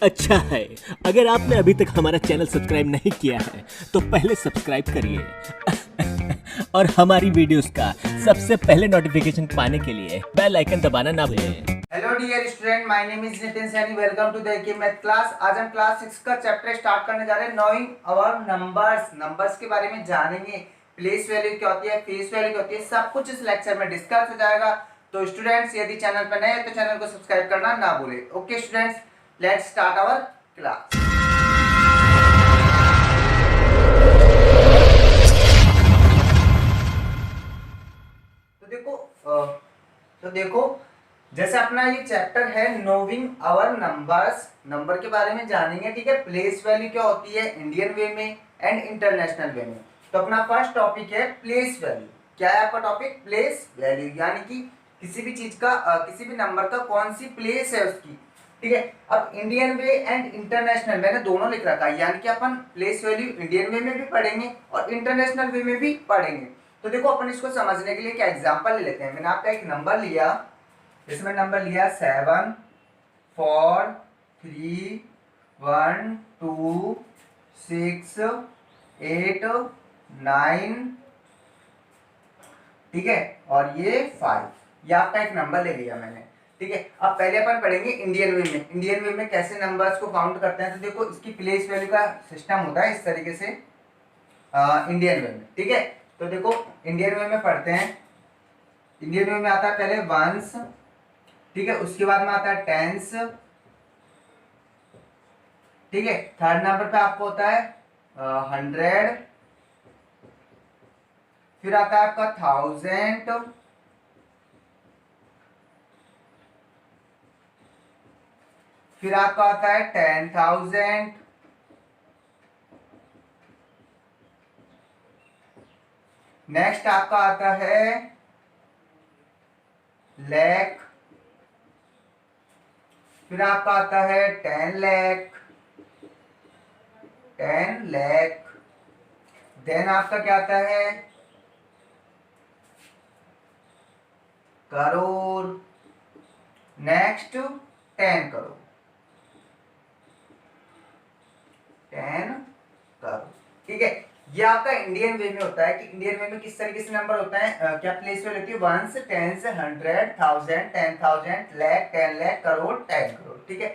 अच्छा है। अगर आपने अभी तक हमारा चैनल सब्सक्राइब नहीं किया है तो पहले सब्सक्राइब करिए और हमारी वीडियोस का सबसे पहले नोटिफिकेशन पाने के लिए बेल आइकन दबाना ना भूलें। Hello dear student, my name is Nitin Saini. Welcome to the AK math class. आज हम क्लास 6 का चैप्टर स्टार्ट करने जा रहे हैं, नोइंग आवर नंबर्स। नंबर्स के बारे में जानेंगे, प्लेस वैल्यू क्या होती है, फेस वैल्यू क्या होती है, सब कुछ इस लेक्चर में डिस्कस हो जाएगा। तो स्टूडेंट्स, यदि चैनल पर नए हैं तो चैनल को सब्सक्राइब करना ना भूलें। Okay students, let's start our class. तो देखो जैसे अपना ये चैप्टर है नोविंग आवर नंबर्स, नंबर के बारे में जानेंगे। ठीक है, प्लेस वैल्यू क्या होती है इंडियन वे में एंड इंटरनेशनल वे में। तो अपना फर्स्ट टॉपिक है प्लेस वैल्यू। क्या है आपका टॉपिक? प्लेस वैल्यू, यानी कि किसी भी चीज का किसी भी नंबर का कौन सी प्लेस है उसकी। ठीक है, अब इंडियन वे एंड इंटरनेशनल मैंने दोनों लिख रखा है, यानी कि अपन प्लेस वैल्यू इंडियन वे में भी पढ़ेंगे और इंटरनेशनल वे में भी पढ़ेंगे। तो देखो अपन इसको समझने के लिए क्या एग्जांपल ले लेते हैं। मैंने आपका एक नंबर लिया, इसमें नंबर लिया 7 4 3 1 2 6 8 9, ठीक है, और ये 5। ये आपका एक नंबर ले लिया मैंने। ठीक है, अब पहले अपन पढ़ेंगे इंडियन वे में। इंडियन वे में कैसे नंबर्स को काउंट करते हैं। तो देखो इसकी प्लेस वैल्यू का सिस्टम होता है इस तरीके से इंडियन वे में। ठीक है, तो देखो इंडियन वे में पढ़ते हैं। इंडियन वे में आता है पहले वंस, ठीक है, उसके बाद में आता है टेंस, ठीक है, थर्ड नंबर पे आपको होता है 100, फिर आता है आपका 1000, फिर आपका आता है 10,000, नेक्स्ट आपका आता है लाख, फिर आपका आता है 10 लाख, 10 लाख। देन आपका क्या आता है करोड़, नेक्स्ट 10 करोड़, 10 करोड़। ठीक है, ये आपका इंडियन वे में होता है कि इंडियन वे में किस तरीके से नंबर होता है, क्या प्लेस वैल्यू होती है, वंस, टेंस, 100, 1000, 10,000, लाख, 10 लाख, करोड़, 10 करोड़। ठीक है,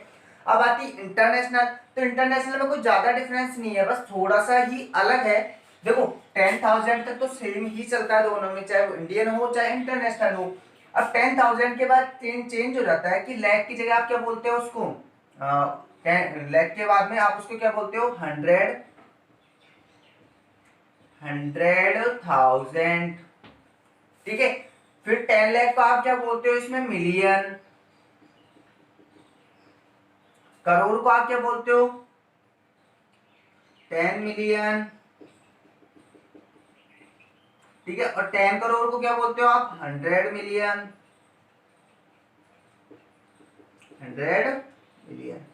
अब आती इंटरनेशनल। तो इंटरनेशनल में कुछ ज्यादा डिफरेंस नहीं है, बस थोड़ा सा ही अलग है। देखो 10,000 तक तो सेम ही चलता है दोनों में, चाहे वो इंडियन हो चाहे इंटरनेशनल हो। अब 10,000 के बाद चेंज हो जाता है कि लाख की जगह आप क्या बोलते हो उसको, लाख के बाद में आप उसको क्या बोलते हो, 100,000। ठीक है, फिर 10 लाख को आप क्या बोलते हो इसमें, मिलियन। करोड़ को आप क्या बोलते हो, 10 मिलियन। ठीक है, और 10 करोड़ को क्या बोलते हो आप, 100 मिलियन, 100 मिलियन।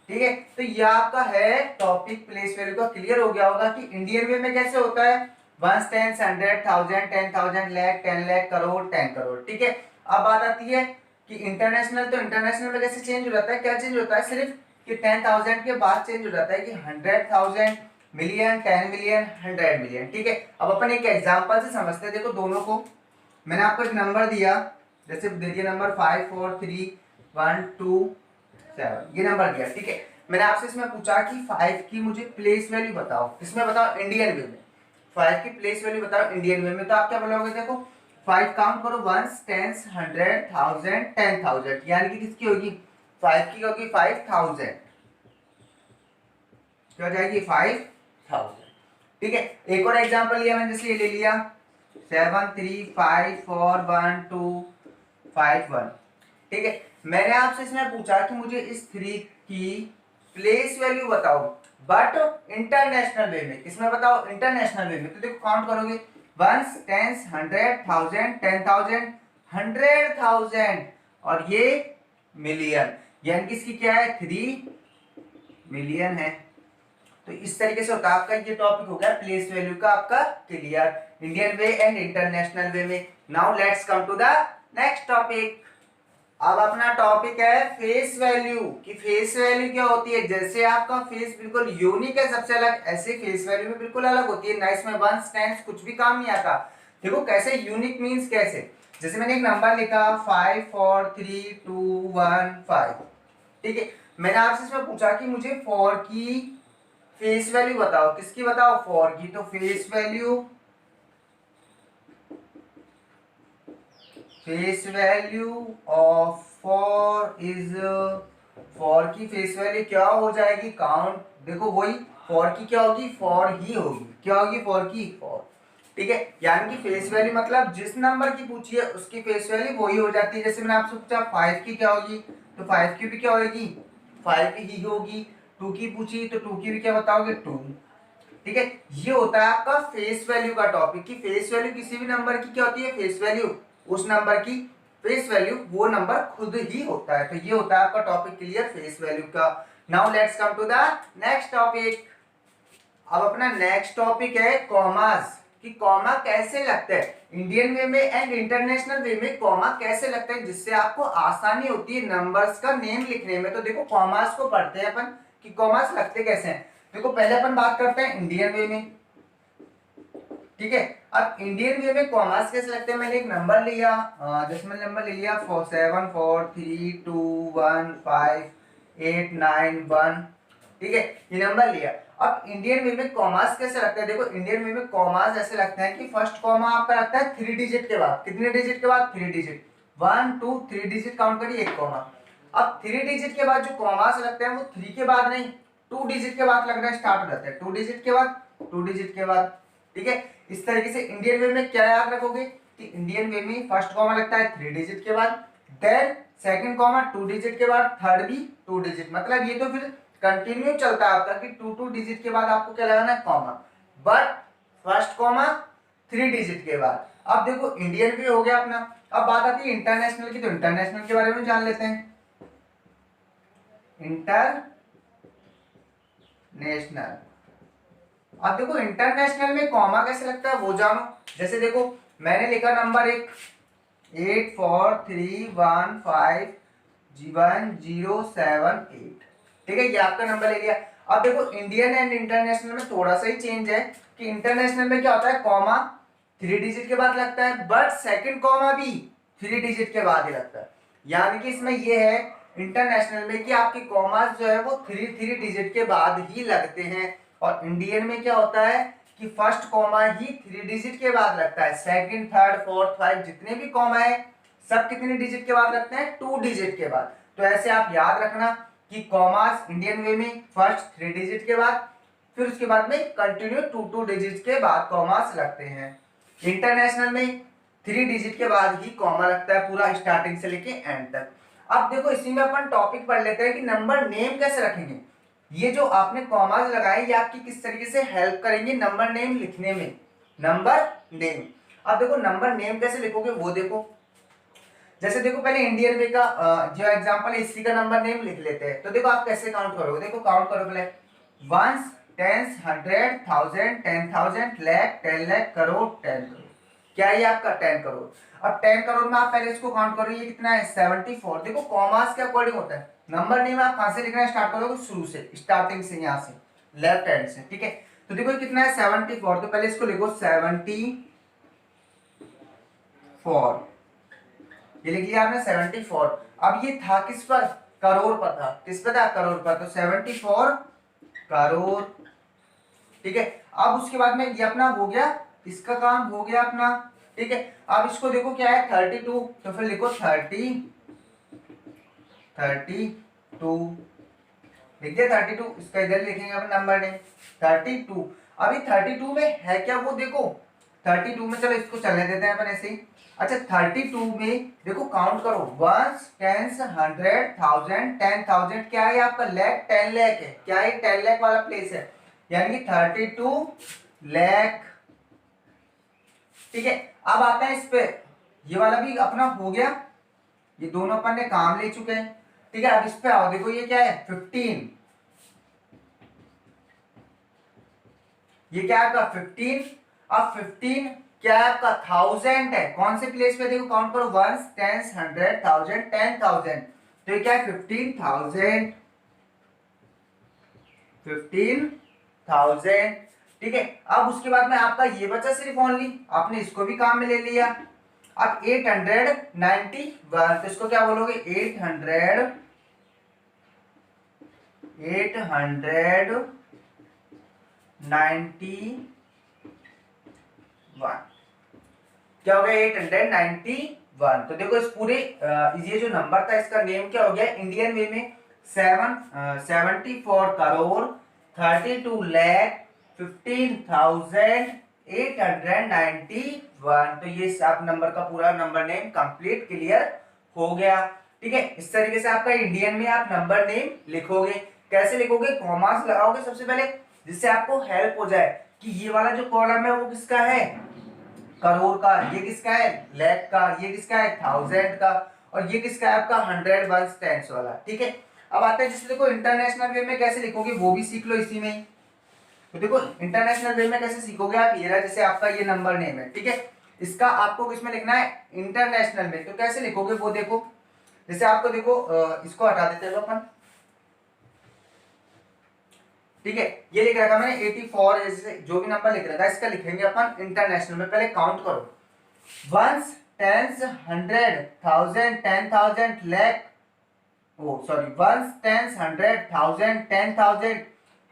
ठीक है, तो ये आपका है टॉपिक प्लेस वैल्यू का। क्लियर हो गया होगा कि इंडियन वे में कैसे होता है, वंस, टेंस, 100, 1000, 10,000, लाख, 10 लाख, करोड़, 10 करोड़। ठीक है, अब बात आती है कि इंटरनेशनल। तो इंटरनेशनल में कैसे चेंज हो जाता है, क्या चेंज होता है, सिर्फ कि 10,000 के बाद चेंज हो जाता है कि 100,000 मिलियन, 10 मिलियन, 100 मिलियन। ठीक है, अब अपन एक एग्जांपल से समझते हैं। देखो दोनों को मैंने आपको एक नंबर दिया, जैसे देखिए नंबर 5 4 3 1 2 7, ये नंबर दिया। ठीक है, मैंने आपसे इसमें पूछा कि 5 की मुझे प्लेस वैल्यू बताओ, इसमें बताओ इंडियन वे में। 5 की प्लेस वैल्यू बताओ इंडियन वे में, तो आप क्या बोलोगे, देखो 5 काउंट करो, वंस, टेंस, 100, 1000, 10,000, यानी कि किसकी होगी, 5 की होगी 5,000, क्या हो जाएगी 5,000। ठीक है, एक और एग्जांपल लिया मैंने, जैसे ये ले लिया 7 3 5 4 1 2 5 1। ठीक है, मैंने आपसे इसमें पूछा कि मुझे इस 3 की प्लेस वैल्यू बताओ, बट इंटरनेशनल वे में। इसमें बताओ इंटरनेशनल वे में, तो देखो काउंट करोगे, वंस, टेंस, 100, 1000, 10,000, 100,000, और ये मिलियन, यानी कि इसकी क्या है, 3 मिलियन है। तो इस तरीके से होता है आपका ये टॉपिक हो गया प्लेस वैल्यू का आपका clear, Indian way and international way में। Now let's come to the next topic. अब अपना टॉपिक है फेस वैल्यू कि फेस वैल्यू क्या होती है। जैसे आपका फेस बिल्कुल यूनिक है सबसे अलग, ऐसे फेस वैल्यू भी बिल्कुल अलग होती है ना, इसमें वंस टेंस कुछ भी काम नहीं आता। देखो कैसे यूनिक मींस कैसे, जैसे मैंने एक नंबर लिखा 5 4 3 2 1 5, ठीक है। मैंने आपसे इसमें पूछा कि मुझे 4 की फेस वैल्यू बताओ, किसकी बताओ, 4 की। तो फेस वैल्यू ऑफ 4 इज, 4 की फेस वैल्यू क्या हो जाएगी, काउंट। देखो वही 4 की क्या होगी, 4 ही होगी, क्या होगी 4 की 4, ठीक है। यानी कि फेस वैल्यू मतलब जिस नंबर की पूछी है उसकी फेस वैल्यू वही हो जाती है। जैसे मैंने आपसे पूछा 5 की क्या होगी, तो 5 की भी क्या होगी, 5 ही होगी। 2 की पूछी तो 2 की भी क्या बताओगे, 2, ठीक है। ये होता है आपका फेस वैल्यू का टॉपिक कि फेस वैल्यू किसी भी नंबर की क्या होती है, फेस वैल्यू, उस नंबर की फेस वैल्यू वो नंबर खुद ही होता है। तो ये होता है आपका टॉपिक क्लियर फेस वैल्यू का। Now let's come to the next topic. अब अपना नेक्स्ट टॉपिक है कॉमास कि कॉमा कैसे लगता है इंडियन वे में एंड इंटरनेशनल वे में, कॉमा कैसे लगता है जिससे आपको आसानी होती है नंबर्स का नेम लिखने में। तो देखो कॉमास को पढ़ते हैं अपन कि कॉमास लगते कैसे हैं। देखो पहले अपन बात करते हैं इंडियन वे में, ठीक है। अब इंडियन वे में कॉमास कैसे लगते हैं, मैंने एक नंबर लिया, डेसिमल नंबर ले लिया 7 4 3 2 1 5 8 9 1, ठीक है, ये नंबर लिया। अब इंडियन वे में कॉमास कैसे लगता है, देखो इंडियन वे में कॉमास ऐसे लगते हैं कि फर्स्ट कॉमा आपका लगता है 3 डिजिट के बाद, कितने डिजिट के बाद, 3 डिजिट, 1 2 3 डिजिट काउंट करिए एक कॉमा। अब 3 डिजिट के बाद जो कॉमास लगते हैं वो 3 के बाद नहीं, 2 डिजिट के बाद लगना स्टार्ट हो जाता है, 2 डिजिट के बाद, 2 डिजिट के बाद, ठीक है। इस तरीके से इंडियन वे में क्या याद रखोगे कि इंडियन वे में फर्स्ट कॉमा लगता है 3 डिजिट के बाद, देन सेकंड कॉमा 2 डिजिट के बाद, थर्ड भी 2 डिजिट, मतलब ये तो फिर कंटिन्यू चलता है आपका कि 2 डिजिट के बाद आपको क्या लगाना है, comma, but first comma 3 digit के बाद। अब देखो इंडियन भी हो गया अपना। अब बात आती है इंटरनेशनल की, तो इंटरनेशनल के बारे में जान लेते हैं। इंटरनेशनल, अब देखो इंटरनेशनल में कॉमा कैसे लगता है वो जानो। जैसे देखो मैंने लिखा नंबर एक 8 4 3 1 5 1 0 7 8, ठीक है, ये आपका नंबर ले लिया। अब देखो इंडियन एंड इंटरनेशनल में थोड़ा सा ही चेंज है कि इंटरनेशनल में क्या होता है, कॉमा 3 डिजिट के बाद लगता है, बट सेकंड कॉमा भी 3 डिजिट के बाद ही लगता है। यानी कि इसमें ये है इंटरनेशनल में कि आपके कॉमास जो है वो 3 डिजिट के बाद ही लगते हैं, और इंडियन में क्या होता है कि फर्स्ट कॉमा ही 3 डिजिट के बाद लगता है, सेकंड थर्ड फोर्थ फाइव जितने भी कॉमा है सब कितने डिजिट के बाद लगते हैं, 2 डिजिट के बाद। तो ऐसे आप याद रखना कि कॉमास इंडियन वे में फर्स्ट 3 डिजिट के बाद, फिर उसके बाद में कंटिन्यू 2 डिजिट के बाद कॉमास लगते हैं। इंटरनेशनल में 3 डिजिट के बाद ही कॉमा लगता है पूरा स्टार्टिंग से लेके एंड तक। अब देखो इसी में अपन टॉपिक पढ़ लेते हैं कि नंबर नेम कैसे रखेंगे। ये जो आपने कॉमास लगाए ये आपकी किस तरीके से हेल्प करेंगे नंबर नेम लिखने में, नंबर नेम। अब देखो नंबर नेम कैसे लिखोगे वो देखो। जैसे देखो पहले इंडियन वे का जो एग्जांपल है इसी का नंबर नेम लिख लेते हैं। तो देखो आप कैसे काउंट करोगे, देखो काउंट करो पहले, वंस, टेंस, 100, 1000, 10,000, लाख, 10 लाख, करोड़, 10 करोड़। क्या ये आपका 10 करोड़। अब 10 करोड़ में आप पहले इसको काउंट करो, ये कितना है 74। देखो कॉमास के अकॉर्डिंग होता है नंबर नेम, आप कहां से लिखना स्टार्ट करोगे, शुरू से, स्टार्टिंग से, यहां से लेफ्ट हैंड से, ठीक है। तो देखो कितना है 74, तो पहले इसको लिखो 74, ये लिख लिया आपने 74। अब ये था किस पर, करोड़ पर था, किस पर था, करोड़ पर, तो 74 करोड़, ठीक है। अब उसके बाद में ये अपना हो गया, इसका काम हो गया अपना, ठीक है। अब इसको देखो क्या है 32, तो फिर लिखो 32 लिख दिया 32, इसका इधर लिखेंगे अपन नंबर नेम 32। अभी 32 में है क्या वो देखो, 32 में चलो इसको चलने देते हैं अपन ऐसे ही। अच्छा 32 में देखो काउंट करो, वंस, टेंस, 100, 1000, 10,000, क्या है आपका लाख, 10 लाख है, क्या है 10 लाख वाला प्लेस है, यानी कि 32 लाख, ठीक है। अब आता है इस पे, ये वाला भी अपना हो गया, ये दोनों अपन ने काम ले चुके हैं, ठीक है। अब इस पे आओ, देखो ये क्या है 15, ये क्या है आपका 15। अब 15 क्या है आपका 1000 है, कौन से प्लेस पे देखो काउंट करो, 1 10 100 1000 10,000, तो ये क्या है 15,000, 15,000। ठीक है, अब उसके बाद में आपका ये बचा सिर्फ ओनली, आपने इसको भी काम में ले लिया। अब 891, तो इसको क्या बोलोगे 891, क्या हो गया 891। तो देखो इस पूरे ये जो नंबर था इसका नेम क्या हो गया इंडियन वे में, 74 करोड़ 32 लाख 15,891। तो ये आप नंबर का पूरा नंबर नेम कंप्लीट क्लियर हो गया। ठीक है, इस तरीके से आपका इंडियन में आप नंबर नेम लिखोगे। कैसे लिखोगे, कॉमास लगाओगे सबसे पहले, जिससे आपको हेल्प हो जाए कि ये वाला जो कॉलम है वो किसका है, करोड़ का, ये किसका है लाख का, ये किसका है 1000 का, और ये किसका है आपका 100 1 टेंस वाला। ठीक है, अब आते हैं जैसे देखो इंटरनेशनल वे में कैसे लिखोगे वो भी सीख लो इसी में ही। तो देखो इंटरनेशनल वे में कैसे सीखोगे आप, ये रहा जैसे आपका ये नंबर नेम है, ठीक है, इसका आपको किसमें लिखना है इंटरनेशनल में, तो कैसे लिखोगे वो देखो। जैसे आपको देखो इसको हटा देते हैं अपन, ठीक है, ये लिख रखा मैंने 84, जैसे जो भी नंबर लिख रखा है इसका लिखेंगे अपन इंटरनेशनल में। पहले काउंट करो, 1 10 100 1000 10,000 लाख, ओ सॉरी 1 10 100 1000 10,000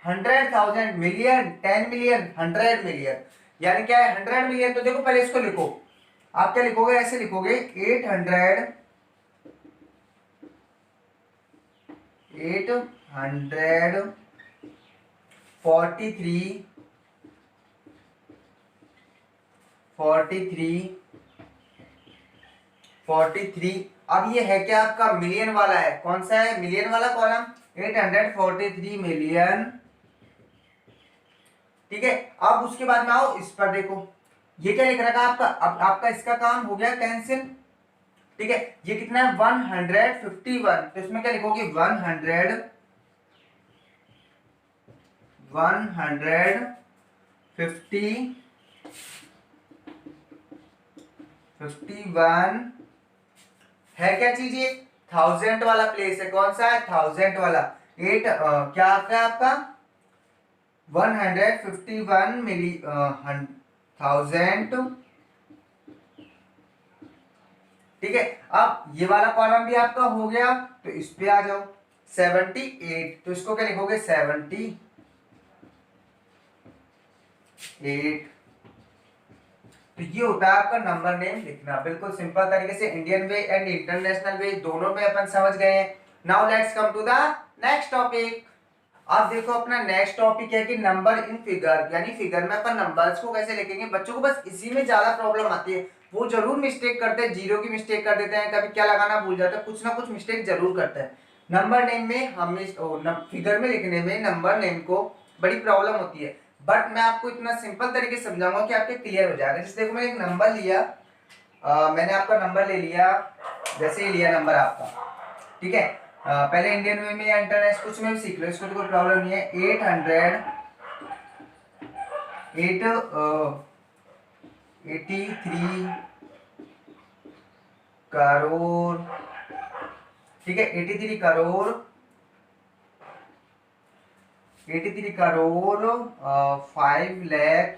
100,000 मिलियन 10 मिलियन 100 मिलियन, यानी क्या है 100 मिलियन। तो देखो पहले इसको लिखो, आप क्या लिखोगे, ऐसे लिखोगे 843 अब ये है क्या आपका मिलियन वाला है, कौन सा है मिलियन वाला कॉलम, 843 मिलियन। ठीक है, अब उसके बाद में आओ इस पर देखो, ये क्या लिख रखा है आपका, अब आपका इसका काम हो गया कैंसिल। ठीक है, ये कितना है 151, तो इसमें क्या लिखोगे 151 है क्या चीज, ये 1000 वाला प्लेस है, कौन सा है 1000 वाला, क्या आपका आपका 151 मिली 1000। ठीक है, अब ये वाला कॉलम भी आपका हो गया, तो इस पे आ जाओ 78, तो इसको क्या लिखोगे 78। तो ये होता है आपका नंबर नेम लिखना, बिल्कुल सिंपल तरीके से Indian way and international way दोनों में अपन समझ गए हैं। Now let's come to the next topic. अब देखो अपना नेक्स्ट टॉपिक है कि नंबर इन फिगर, यानी फिगर में अपन नंबर्स को कैसे लिखेंगे। बच्चों को बस इसी में ज्यादा प्रॉब्लम आती है, वो जरूर मिस्टेक करते हैं, जीरो की मिस्टेक कर देते हैं, कभी क्या लगाना भूल जाते हैं, कुछ ना कुछ मिस्टेक जरूर करते हैं। नंबर नेम में हमें फिगर में लिखने में नंबर नेम को बड़ी प्रॉब्लम होती है, बट मैं आपको इतना सिंपल तरीके से समझाऊंगा कि आपके क्लियर हो जाएगा। जैसे देखो मैंने एक नंबर लिया, मैंने आपका नंबर ले लिया, जैसे ही लिया नंबर आपका, ठीक है, पहले इंडियन वे में या इंटरनेशनल कुछ में भी सीख लो, इसको तो कोई प्रॉब्लम नहीं है। 83 करोड़, ठीक है, 83 करोड़ 5 लाख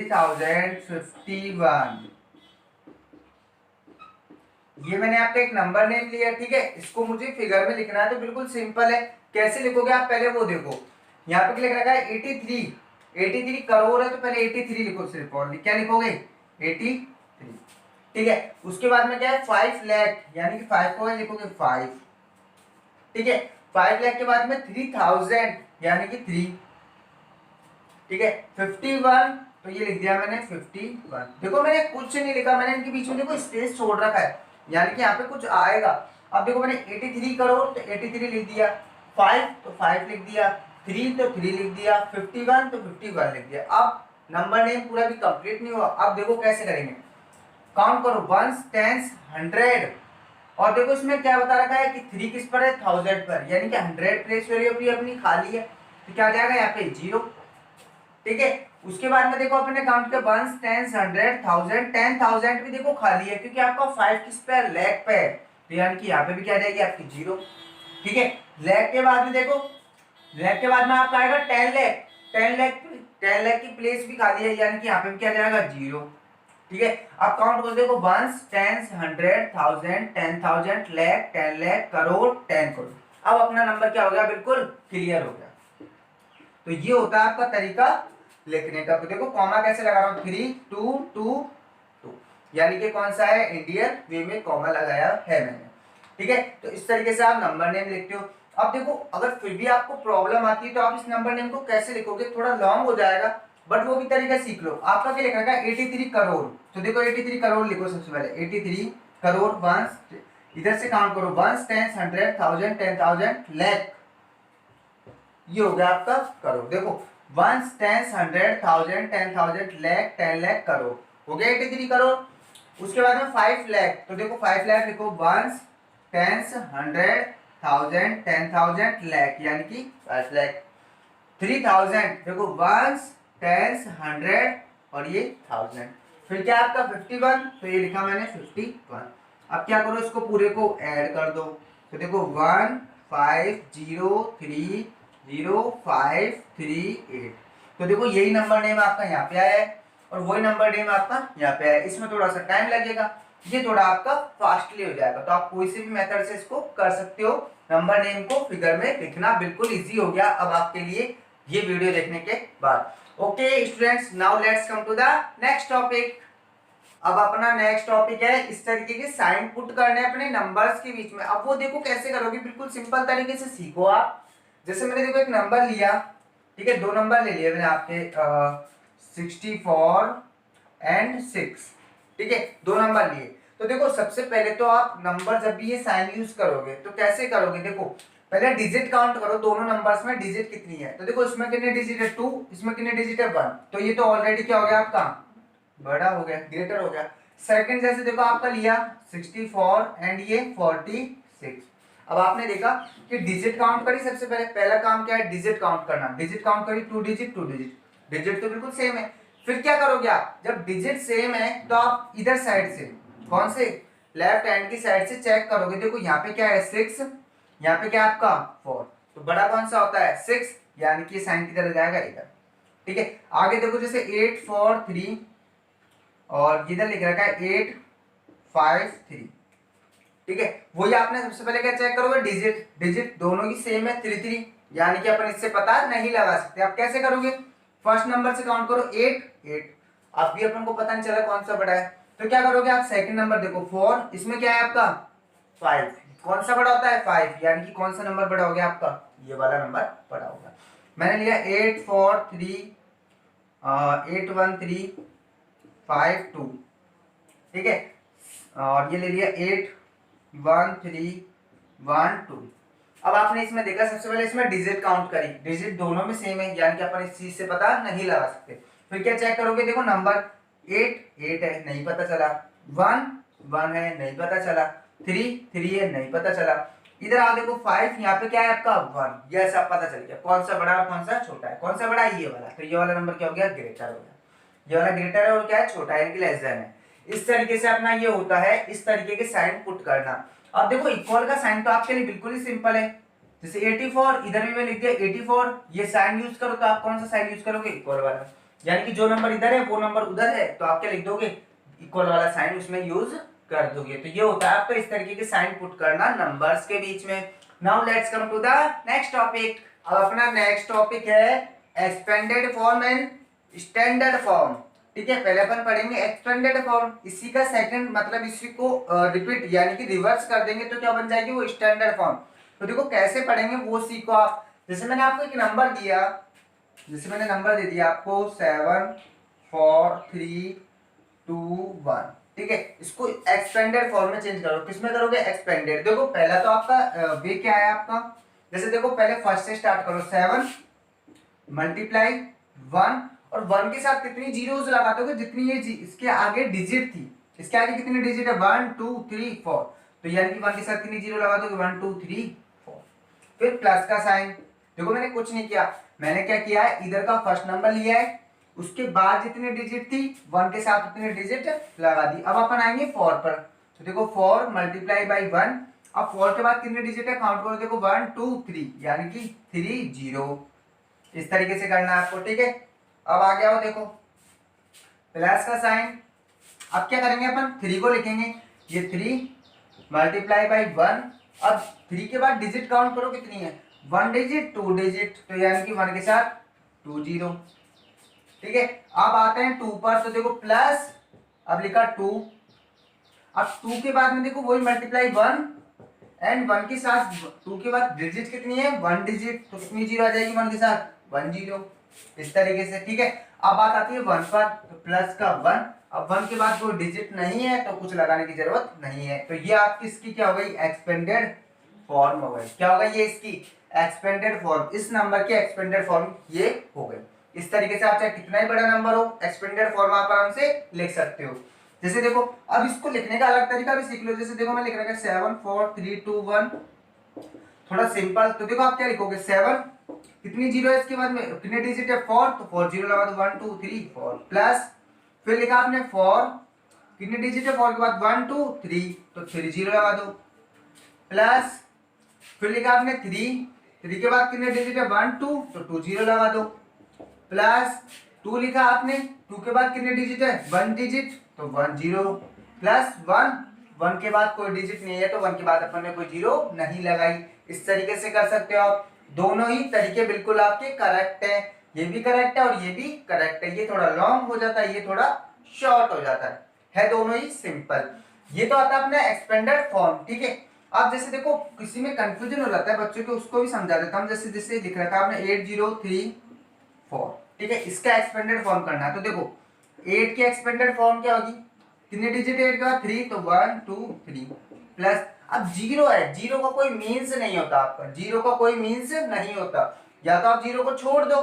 3,051। ये मैंने आपका एक नंबर नेम लिया, ठीक है, इसको मुझे फिगर में लिखना है, तो बिल्कुल सिंपल है। कैसे लिखोगे आप, पहले वो देखो, यहाँ पे लिख रखा है 83 करोड़ है, तो पहले 83 लिखो सिर्फ, और क्या लिखोगे 83। ठीक है, उसके बाद में क्या है 5 लाख, यानी कि 5 को लिखोगे 5। ठीक है, 5 लाख के बाद में 3000 यानी कि 3। ठीक है, 51, तो ये लिख दिया मैंने 51। देखो मैंने कुछ नहीं लिखा, मैंने इनके बीच में देखो स्पेस छोड़ रखा है, यानी कि यहाँ पे कुछ आएगा। अब देखो मैंने 83 करोड़ तो 83 लिख दिया, 5 तो 5 लिख दिया, 3 तो 3 लिख दिया, 51 तो 51 लिख दिया। अब नंबर नेम पूरा भी कंप्लीट नहीं हुआ। अब देखो कैसे करेंगे, काउंट करो 1 10 100 और देखो इसमें क्या बता रखा है कि 3 किस पर है, 1000 पर, यानी कि 100 प्लेस वैल्यू भी अपनी खाली है, तो क्या जाएगा यहाँ पे 0। ठीक है, उसके बाद में देखो अपने काउंट के 1 10 100 1000 10,000 भी देखो खाली है, क्योंकि आपका 5 किस पे है, लैख पे है, तो यानी कि यहाँ पे भी क्या जाएगी आपकी 0। ठीक है, लैख के बाद में देखो, लैख के बाद में आपका आएगा 10 लाख, 10 लाख की प्लेस भी खाली है, यानी कि यहाँ पे भी क्या जाएगा 0। ठीक है, अब काउंट कर देखो 1 10 100 1000 10,000 लाख 10 लाख करोड़ 10 करोड़। अब अपना नंबर क्या हो गया, बिल्कुल क्लियर हो गया। तो ये होता है आपका तरीका लिखने का। तो देखो कॉमा कैसे लगा रहा हूँ, 3 2 2 2, यानी कि कौन सा है, इंडियन वे में कॉमा लगाया है मैंने। ठीक है, तो इस तरीके से आप नंबर नेम लिखते हो। अब देखो अगर फिर भी आपको प्रॉब्लम आती है तो आप इस नंबर नेम को कैसे लिखोगे, थोड़ा लॉन्ग हो जाएगा, बट वो भी तरीका सीख लो। आपका क्या लिखना है, 83 करोड़, तो देखो 83 करोड़ लिखो सबसे पहले, 83 करोड़, वंस इधर से काउंट करो, 1 10 100 1000 10,000 लाख, ये हो गया आपका करोड़। देखो 1 10 100 1000 10,000 लाख 10 लाख करोड़, हो गया 83 करोड़। उसके बाद में 5 लाख, तो देखो 5 लाख लिखो, 1 10 100 1000 10,000 लाख, यानी कि 5 लाख। 3000 देखो 1 10 100 और ये 1000, फिर क्या आपका 51, तो ये लिखा मैंने 51। अब क्या करो, इसको पूरे को ऐड कर दो, तो देखो 1 5 0 3 0 5 3 8, तो देखो यही नंबर नेम आपका यहाँ पे आया है और वही नंबर नेम आपका यहाँ पे आया है। इसमें थोड़ा सा टाइम लगेगा, ये थोड़ा आपका फास्टली हो जाएगा, तो आप कोई से भी मेथड से इसको कर सकते हो। नंबर नेम को फिगर में लिखना बिल्कुल इजी हो गया अब आपके लिए ये वीडियो देखने के बाद। Okay students, now let's come to the next topic. अब अपना नेक्स्ट टॉपिक है इस तरीके के साइन पुट करने अपने नंबर्स के बीच में। अब वो देखो कैसे करोगे, बिल्कुल सिंपल तरीके से सीखो आप। जैसे मैंने देखो एक नंबर लिया, ठीक है, दो नंबर ले लिए मैंने आपके 64 एंड 6, ठीक है, दो नंबर लिए। तो देखो सबसे पहले तो आप नंबर जब भी ये साइन यूज करोगे तो कैसे करोगे, देखो पहले डिजिट काउंट करो, दोनों नंबर्स में डिजिट कितनी है। तो देखो इसमें कितने डिजिट है 2, इसमें कितने डिजिट है 1, तो ये तो ऑलरेडी क्या हो गया आपका, बड़ा हो गया, ग्रेटर हो गया। सेकंड जैसे देखो आपका लिया 64 एंड ये 46। अब आपने देखा कि डिजिट काउंट करी, सबसे पहले पहला काम क्या है, डिजिट काउंट करना। डिजिट काउंट करी, 2 डिजिट 2 डिजिट, डिजिट तो बिल्कुल सेम है। फिर क्या करोगे आप, जब डिजिट सेम है तो आप इधर साइड से, कौन से, लेफ्ट हैंड की साइड से चेक करोगे। देखो यहाँ पे क्या है 6, यहाँ पे क्या है आपका 4, तो बड़ा कौन सा होता है 6, यानी कि साइन की तरह जाएगा इधर। ठीक है, आगे देखो जैसे 8 4 3 और इधर लिख रखा है 8 5 3। ठीक है, वही आपने सबसे पहले क्या चेक करोगे, डिजिट, डिजिट दोनों की सेम है 3 3, यानी कि अपन इससे पता नहीं लगा सकते। आप कैसे करोगे, फर्स्ट नंबर से काउंट करो 8 8, अब भी अपन को पता नहीं चला कौन सा बड़ा है, तो क्या करोगे आप सेकंड नंबर देखो 4, इसमें क्या है आपका 5, कौन सा बड़ा होता है 5, यानी कि कौन सा नंबर बड़ा हो गया आपका, ये वाला नंबर बड़ा होगा। मैंने लिया 8 4 3 8 1 3 5 2, ठीक है, और ये ले लिया 8 1 3 1 2। अब आपने इसमें देखा सबसे पहले इसमें डिजिट काउंट करी, डिजिट दोनों में सेम है, यानी कि अपन इस चीज से पता नहीं लगा सकते। फिर क्या चेक करोगे, देखो नंबर 8 8 है, नहीं पता चला, 1 1 है, नहीं पता चला, 3 3 है, नहीं पता चला। इधर आओ देखो 5, यहाँ पे क्या है आपका 1, ये सब पता चल गया कौन सा बड़ा और कौन सा छोटा है। कौन सा बड़ा है, ये वाला, तो ये वाला नंबर क्या हो गया, ग्रेटर हो गया, ये वाला ग्रेटर है और क्या है छोटा है, यानी कि लेस देन है। इस तरीके से अपना ये होता है इस तरीके के साइन पुट करना। अब देखो इक्वल का साइन तो आपके लिए बिल्कुल ही सिंपल है, जैसे 84 इधर भी मैं लिख दिया 84, ये साइन यूज करो तो आप कौन सा साइन यूज करोगे, इक्वल वाला, यानी कि जो नंबर इधर है वो नंबर उधर है, तो आप क्या लिख दोगे, इक्वल वाला साइन उसमें यूज कर दोगे। तो ये होता है आपका इस तरीके के साइन पुट करना नंबर्स के बीच में। Now let's come to the next topic. अब अपना नेक्स्ट टॉपिक है expanded form and standard form. ठीक है, पहले अपन पढ़ेंगे एक्सपेंडेड फॉर्म, इसी का सेकंड मतलब इसी को रिपीट यानी कि रिवर्स कर देंगे तो क्या बन जाएगी, वो स्टैंडर्ड फॉर्म। तो देखो कैसे पढ़ेंगे वो सीखो आप। जैसे मैंने आपको एक नंबर दिया, जैसे मैंने नंबर दे दिया आपको 7 4 3 2 1, ठीक है, इसको एक्सपेंडेड फॉर्म में चेंज करो, किसमें करोगे, एक्सपेंडेड। देखो पहला तो आपका वे क्या है आपका, जैसे देखो पहले फर्स्ट से स्टार्ट करो, 7 मल्टीप्लाई 1, और 1 के साथ कितनी जीरोस लगाते हो, जितनी ये इसके आगे डिजिट थी, इसके आगे कितनी डिजिट है 1 2 3 4, तो यानी कि 1 के साथ कितनी जीरो लगा दोगे, 1 2 3 4। फिर प्लस का साइन, देखो मैंने कुछ नहीं किया, मैंने क्या किया है, इधर का फर्स्ट नंबर लिया है, उसके बाद जितनी डिजिट थी 1 के साथ उतनी डिजिट लगा दी। अब अपन आएंगे 4 पर, तो देखो 4 मल्टीप्लाई बाई 1। अब 4 के बाद कितने डिजिट है काउंट करो, देखो 1 2 3 यानी कि 3 0। इस तरीके से करना है आपको, ठीक है। अब आ गया हो देखो प्लस का साइन। अब क्या करेंगे अपन, 3 को लिखेंगे, ये 3 मल्टीप्लाई बाई 1। अब 3 के बाद डिजिट काउंट करो कितनी है, 1 डिजिट 2 डिजिट, तो यानी कि 1 के साथ 2 0, ठीक है। अब आते हैं 2 पर, तो देखो प्लस, अब लिखा 2। अब 2 के बाद में देखो वही मल्टीप्लाई 1 एंड 1 के साथ 2 के बाद डिजिट कितनी है, 1 डिजिट, तो कितनी जीरो आ जाएगी 1 के साथ, 1 0। इस तरीके से, ठीक है। अब बात आती है 1 पर, तो प्लस का 1। अब 1 के बाद कोई डिजिट नहीं है तो कुछ लगाने की जरूरत नहीं है, तो ये आपकी इसकी क्या हो गई, एक्सपेंडेड फॉर्म हो गई। क्या हो गई ये इसकी एक्सपेंडेड फॉर्म, इस नंबर की एक्सपेंडेड फॉर्म ये हो गई। इस तरीके से आप चाहे कितना ही बड़ा नंबर हो, एक्सपेंडेड फॉर्म आप आराम से लिख सकते हो। जैसे देखो अब इसको लिखने का अलग तरीका भी सीख लो। जैसे देखो मैं लिख रहा हूँ 7 4 3 2 1, थोड़ा सिंपल। तो देखो आप क्या लिखोगे, 7 कितनी जीरो है इसके बाद में, कितने डिजिट है 4, तो 4 जीरो लगा दो, 1 2 3 4 प्लस, फिर लिखा आपने 4 कितने डिजिट है 4 के बाद 1 2 3, तो 3 जीरो लगा दो प्लस, फिर लिखा आपने 3 के बाद कितने डिजिट है 1 2, तो 2 जीरो लगा दो प्लस, 2 लिखा आपने, 2 के बाद कितने डिजिट है 1 डिजिट, तो 1 जीरो प्लस 1 के बाद कोई डिजिट नहीं है तो 1 के बाद अपन ने कोई जीरो नहीं लगाई। इस तरीके से कर सकते हो आप। दोनों ही तरीके बिल्कुल आपके करेक्ट है, ये भी करेक्ट है और ये भी करेक्ट है। ये थोड़ा लॉन्ग हो जाता है, ये थोड़ा शॉर्ट हो जाता है दोनों ही सिंपल। ये तो आता है अपना एक्सपेंडेड फॉर्म, ठीक है। अब जैसे देखो किसी में कंफ्यूजन हो जाता है बच्चों के, उसको भी समझा देता हूँ। जैसे जैसे लिख रखा है आपने 8 0 3 4, ठीक है, इसका एक्सपेंडेड फॉर्म करना है। तो देखो 8 की एक्सपेंडेड फॉर्म क्या होगी, कितने डिजिट है 8 का 3, तो 1 2 3 प्लस, अब जीरो है, जीरो का कोई मीन्स नहीं होता आपका, जीरो का कोई मीन्स नहीं होता। या तो आप जीरो को छोड़ दो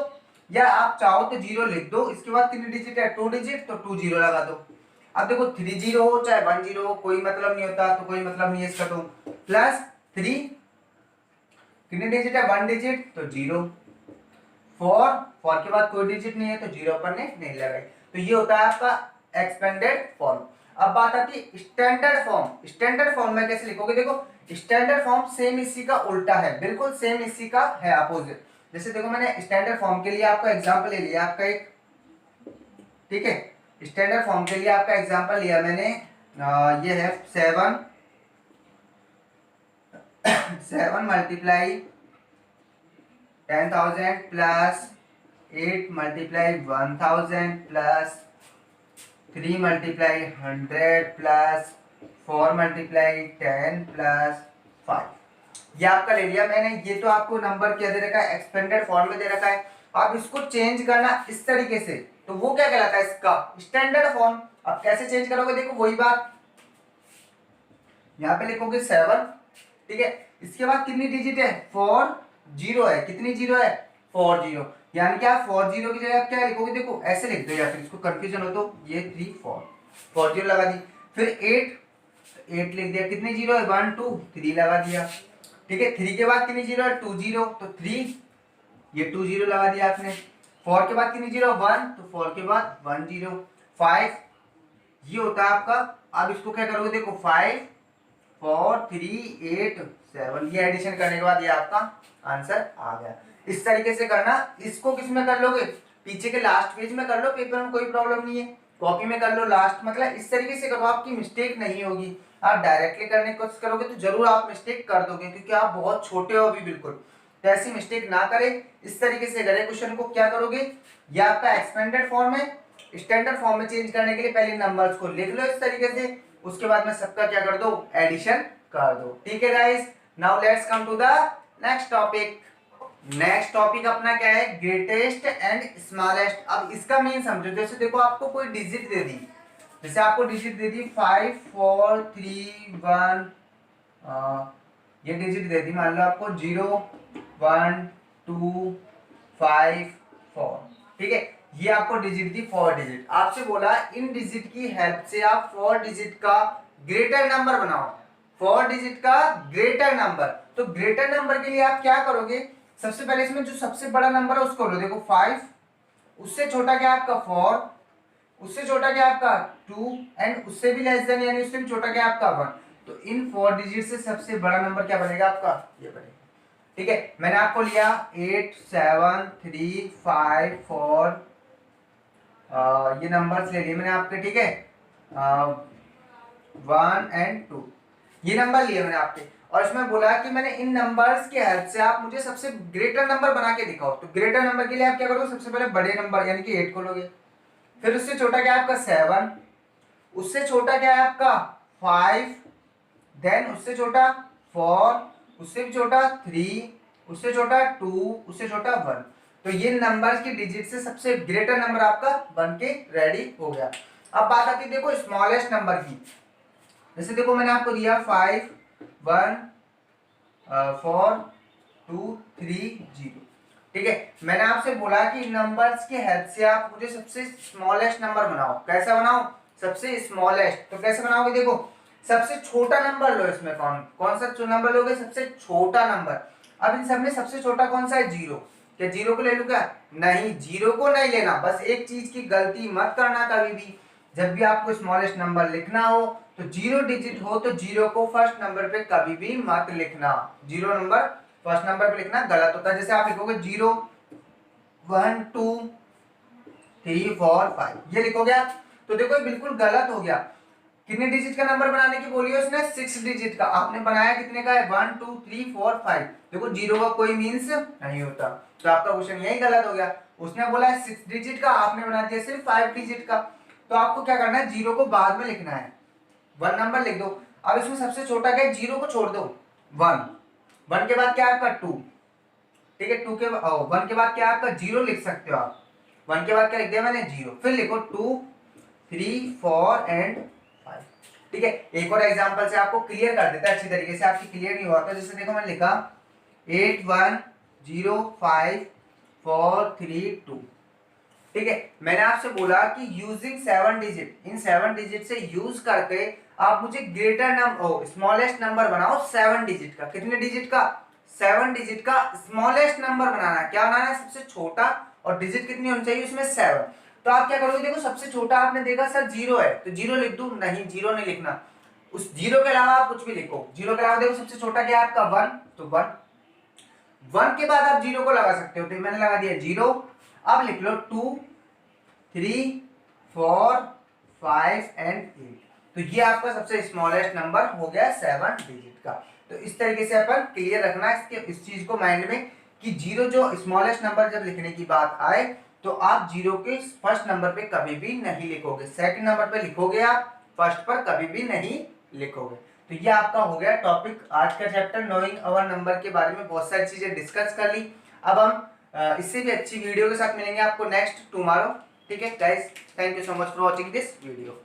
या आप चाहो तो जीरो लिख दो, इसके बाद कितने डिजिट है 2 डिजिट, तो 2 जीरो लगा दो। अब देखो 3 जीरो हो चाहे 1 जीरो हो कोई मतलब नहीं होता, तो कोई मतलब नहीं है इसका। तो प्लस 3 कितने डिजिट है 1 डिजिट, तो 0 4 के बाद कोई डिजिट नहीं है तो जीरो अपन ने नहीं लगाई। तो ये होता है आपका एक्सपेंडेड फॉर्म। अब बात आती है स्टैंडर्ड फॉर्म। स्टैंडर्ड फॉर्म में कैसे लिखोगे, देखो स्टैंडर्ड फॉर्म सेम इसी का उल्टा है, बिल्कुल सेम इसी का है अपोजिट। जैसे देखो मैंने स्टैंडर्ड फॉर्म के लिए आपका एग्जांपल ले लिया आपका एक, ठीक है। स्टैंडर्ड फॉर्म के लिए आपका एग्जांपल लिया मैंने, ये है 7 multiply 10,000 plus 8 multiply 1,000 plus 3 multiply 100 plus 4 multiply 10 plus 5। ये आपका ले लिया मैंने। ये तो आपको नंबर क्या दे रखा है, एक्सपेंडेड फॉर्म में दे रखा है। अब इसको चेंज करना इस तरीके से, तो वो क्या कहलाता है, इसका स्टैंडर्ड फॉर्म। अब कैसे चेंज करोगे, देखो वही बात, यहाँ पे लिखोगे 7, ठीक है, इसके बाद कितनी डिजिट है 4 जीरो है, कितनी जीरो है 4 जीरो, यानी कि आप 4 जीरो की जगह आप क्या लिखोगे, देखो ऐसे लिख दो, या फिर इसको कंफ्यूजन हो तो ये 3 4 जीरो लगा दी। फिर 8 लिख दिया, कितनी जीरो है 1 2 3 लगा दिया, ठीक है। 3 के बाद कितनी जीरो है 2 जीरो, तो 3 ये 2 जीरो लगा दिया आपने। 4 के बाद कितनी जीरो 1, तो 4 के बाद 1 जीरो 5, ये होता है आपका। अब इसको क्या करोगे, देखो 5 4 3 8 7, ये एडिशन करने के बाद ये आपका आंसर आ गया। इस तरीके से करना। इसको किस में कर लोगे, पीछे के लास्ट पेज में कर लो, पेपर में कोई प्रॉब्लम नहीं है, कॉपी में कर लो लास्ट, मतलब इस तरीके से करो, आपकी मिस्टेक नहीं होगी। आप डायरेक्टली करने की कोशिश करोगे तो जरूर आप मिस्टेक कर दोगे, क्योंकि आप बहुत छोटे हो अभी बिल्कुल, तो ऐसी मिस्टेक ना करें। इस तरीके से करें क्वेश्चन को। क्या करोगे, ये आपका एक्सपेंडेड फॉर्म है, स्टैंडर्ड फॉर्म में चेंज करने के लिए पहले नंबर्स को लिख लो इस तरीके से, उसके बाद में सबका क्या कर दो, एडिशन कर दो, ठीक है guys. Now let's come to the next topic. Next topic अपना क्या है, ग्रेटेस्ट एंड स्मॉलेस्ट। अब इसका मीन समझो। जैसे देखो आपको कोई डिजिट दे दी, जैसे आपको डिजिट दे दी 5 4 3 1, ये डिजिट दे दी, मान लो आपको 0 1 2 5 4, ठीक है। ये आपको डिजिट दी 4 डिजिट, आपसे बोला इन डिजिट की हेल्प से आप 4 डिजिट का ग्रेटर नंबर बनाओ। 4 डिजिट का ग्रेटर नंबर। तो ग्रेटर नंबर के लिए आप क्या करोगे, सबसे पहले इसमें जो सबसे बड़ा नंबर है उसको लो, देखो 5, उससे छोटा क्या आपका 4, उससे छोटा क्या आपका 2 एंड उससे भी लेस देन यानी उससे भी छोटा क्या आपका 1। तो इन 4 डिजिट से सबसे बड़ा नंबर क्या बनेगा आपका, ये बनेगा। ठीक है, मैंने आपको लिया 8 7 3 5 4 ये नंबर्स ले लिए मैंने आपके, ठीक है 1 एंड 2 ये नंबर लिए मैंने आपके, और इसमें बोला कि मैंने इन नंबर्स की हेल्प से आप मुझे सबसे ग्रेटर नंबर बना के दिखाओ। तो ग्रेटर नंबर के लिए आप क्या करोगे, सबसे पहले बड़े नंबर यानी कि 8 को लोगे, फिर उससे छोटा क्या है आपका 7, उससे छोटा क्या है आपका 5, देन उससे छोटा 4, उससे भी छोटा 3, उससे छोटा 2, उससे छोटा 1। तो ये नंबर्स की डिजिट से सबसे ग्रेटर नंबर आपका बन के रेडी हो गया। अब बात आती है देखो स्मॉलेस्ट नंबर की। जैसे देखो मैंने आपको दिया 5 1 4 2 3 0। ठीक है, मैंने आपसे बोला कि नंबर्स की हेल्प से आप मुझे सबसे स्मॉलेस्ट नंबर बनाओ। कैसा बनाओ, सबसे स्मॉलेस्ट। तो कैसे बनाओगे, देखो सबसे छोटा नंबर लो, इसमें कौन कौन सा नंबर लोगे, सबसे छोटा नंबर। अब इन सब में सबसे छोटा कौन सा है, 0। क्या 0 को ले लूं क्या, नहीं 0 को नहीं लेना। बस एक चीज की गलती मत करना कभी भी, जब भी आपको स्मॉलेस्ट नंबर लिखना हो तो 0 डिजिट हो तो 0 को फर्स्ट नंबर पे कभी भी मत लिखना। 0 नंबर फर्स्ट नंबर पे लिखना गलत होता है। जैसे आप लिखोगे 0 1 2 3 4 5 ये लिखोगे आप, तो देखो ये बिल्कुल गलत हो गया। कितने डिजिट का नंबर बनाने की बोली है उसने, 6 डिजिट का। आपने बनाया कितने का है, 1 2 3 4 5। देखो 0 का कोई मींस नहीं होता, तो आपका क्वेश्चन यही गलत हो गया। उसने बोला है 6 डिजिट का, आपने बना दिया सिर्फ 5 डिजिट का। तो आपको क्या करना है, 0 को बाद में लिखना है, 1 नंबर लिख दो। अब इसमें सबसे छोटा क्या है, 0 को छोड़ दो, 1 1 के बाद क्या है आपका 2। ठीक है, 2 के 1 के बाद क्या है आपका 0 लिख सकते हो आप। 1 के बाद क्या लिख दिया मैंने, 0। फिर लिखो 2 3 4 एंड 5। ठीक है, एक और एग्जांपल से आपको क्लियर कर देता है अच्छी तरीके से, आपकी क्लियर नहीं हुआ तो जैसे देखो मैंने लिखा 8 1 0 5 4 3 2। ठीक है, मैंने आपसे बोला कि यूजिंग 7 डिजिट, इन 7 डिजिट से यूज करके आप मुझे ग्रेटर नंबर स्मॉलेस्ट नंबर बनाओ 7 डिजिट का। कितने डिजिट का, 7 डिजिट का स्मॉलेस्ट नंबर बनाना है। क्या बनाना है, सबसे छोटा, और डिजिट कितनी होनी चाहिए उसमें 7। तो आप क्या करोगे, देखो सबसे छोटा आपने देखा सर 0 है तो 0 लिख दूं, नहीं 0 नहीं लिखना। उस 0 के अलावा आप कुछ भी लिखो। 0 के अलावा देखो सबसे छोटा क्या है आपका 1, तो 1 के बाद आप 0 को लगा सकते हो, तो मैंने लगा दिया 0। अब लिख लो 2 3 4 5 एंड 8। तो ये आपका सबसे स्मॉलेस्ट नंबर हो गया 7 डिजिट का। तो इस तरीके से अपन क्लियर रखना है इसके इस चीज को माइंड में कि 0 जो स्मॉलेस्ट नंबर जब लिखने की बात आए तो आप 0 के फर्स्ट नंबर पे कभी भी नहीं लिखोगे, सेकंड नंबर पे लिखोगे आप, फर्स्ट पर कभी भी नहीं लिखोगे। तो ये आपका हो गया टॉपिक आज का चैप्टर नोइंग अवर नंबर के बारे में बहुत सारी चीजें डिस्कस कर ली। अब हम इससे भी अच्छी वीडियो के साथ मिलेंगे आपको नेक्स्ट टुमारो। ठीक है guys, thank you so much for watching this video.